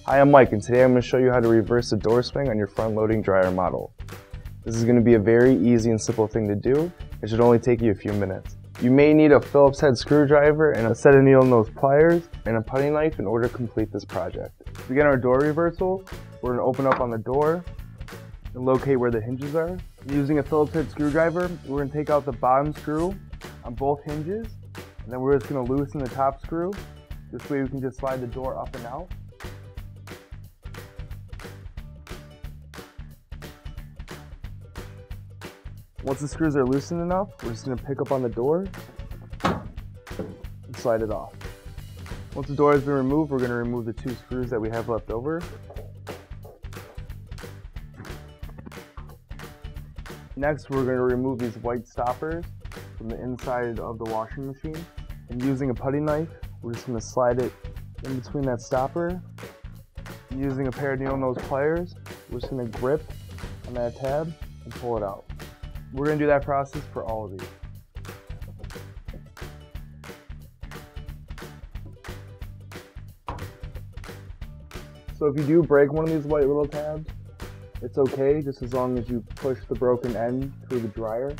Hi, I'm Mike, and today I'm going to show you how to reverse the door swing on your front-loading dryer model. This is going to be a very easy and simple thing to do. It should only take you a few minutes. You may need a Phillips head screwdriver and a set of needle nose pliers and a putty knife in order to complete this project. To begin our door reversal, we're going to open up on the door and locate where the hinges are. Using a Phillips head screwdriver, we're going to take out the bottom screw on both hinges, and then we're just going to loosen the top screw. This way we can just slide the door up and out. Once the screws are loosened enough, we're just going to pick up on the door and slide it off. Once the door has been removed, we're going to remove the two screws that we have left over. Next, we're going to remove these white stoppers from the inside of the washing machine. And using a putty knife, we're just going to slide it in between that stopper. And using a pair of needle nose pliers, we're just going to grip on that tab and pull it out. We're going to do that process for all of these. So if you do break one of these white little tabs, it's okay, just as long as you push the broken end through the dryer.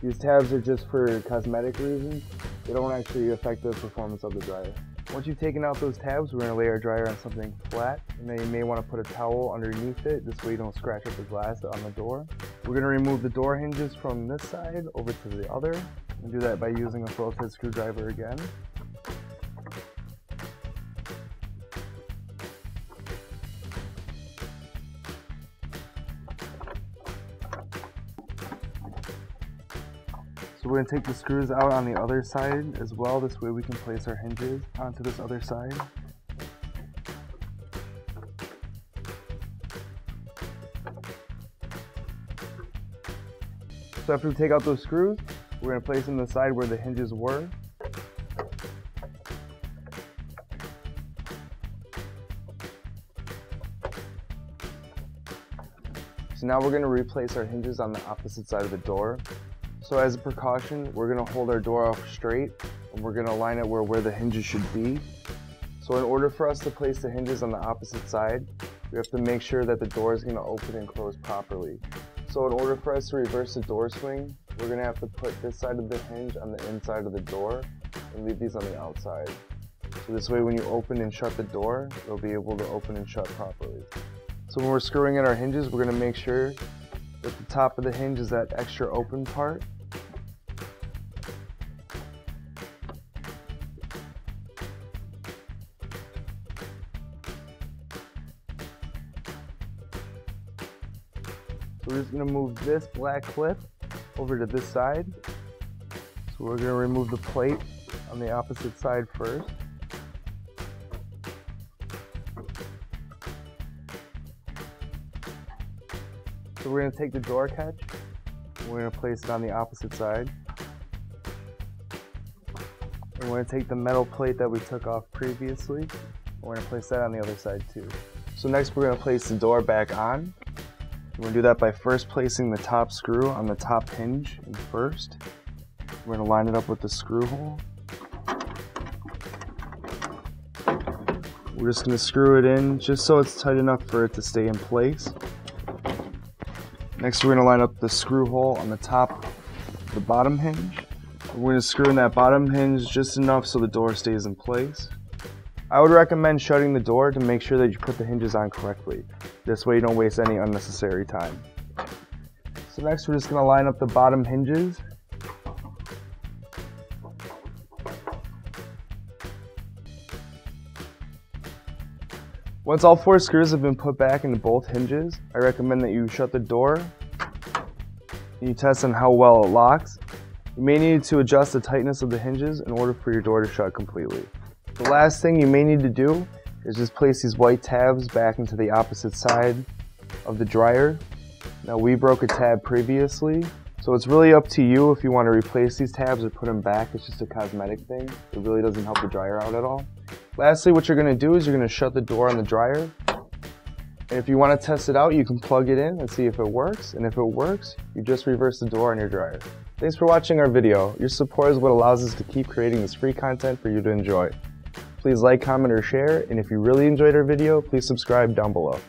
These tabs are just for cosmetic reasons. They don't actually affect the performance of the dryer. Once you've taken out those tabs, we're going to lay our dryer on something flat, and then you may want to put a towel underneath it, this way you don't scratch up the glass on the door. We're going to remove the door hinges from this side over to the other, and do that by using a Phillips head screwdriver again. So we're going to take the screws out on the other side as well, this way we can place our hinges onto this other side. So after we take out those screws, we're going to place them on the side where the hinges were. So now we're going to replace our hinges on the opposite side of the door. So as a precaution, we're going to hold our door off straight, and we're going to line it where the hinges should be. So in order for us to place the hinges on the opposite side, we have to make sure that the door is going to open and close properly. So in order for us to reverse the door swing, we're going to have to put this side of the hinge on the inside of the door and leave these on the outside. So this way when you open and shut the door, you'll be able to open and shut properly. So when we're screwing in our hinges, we're going to make sure that the top of the hinge is that extra open part. So we're just going to move this black clip over to this side. So we're going to remove the plate on the opposite side first. So we're going to take the door catch, and we're going to place it on the opposite side. And we're going to take the metal plate that we took off previously, and we're going to place that on the other side too. So next we're going to place the door back on. We're going to do that by first placing the top screw on the top hinge first. We're going to line it up with the screw hole. We're just going to screw it in just so it's tight enough for it to stay in place. Next we're going to line up the screw hole on the top of the bottom hinge. We're going to screw in that bottom hinge just enough so the door stays in place. I would recommend shutting the door to make sure that you put the hinges on correctly. This way you don't waste any unnecessary time. So next we're just going to line up the bottom hinges. Once all 4 screws have been put back into both hinges, I recommend that you shut the door and you test on how well it locks. You may need to adjust the tightness of the hinges in order for your door to shut completely. The last thing you may need to do is just place these white tabs back into the opposite side of the dryer. Now we broke a tab previously, so it's really up to you if you want to replace these tabs or put them back. It's just a cosmetic thing. It really doesn't help the dryer out at all. Lastly, what you're going to do is you're going to shut the door on the dryer. And if you want to test it out, you can plug it in and see if it works. And if it works, you just reverse the door on your dryer. Thanks for watching our video. Your support is what allows us to keep creating this free content for you to enjoy. please like, comment, or share, and if you really enjoyed our video, please subscribe down below.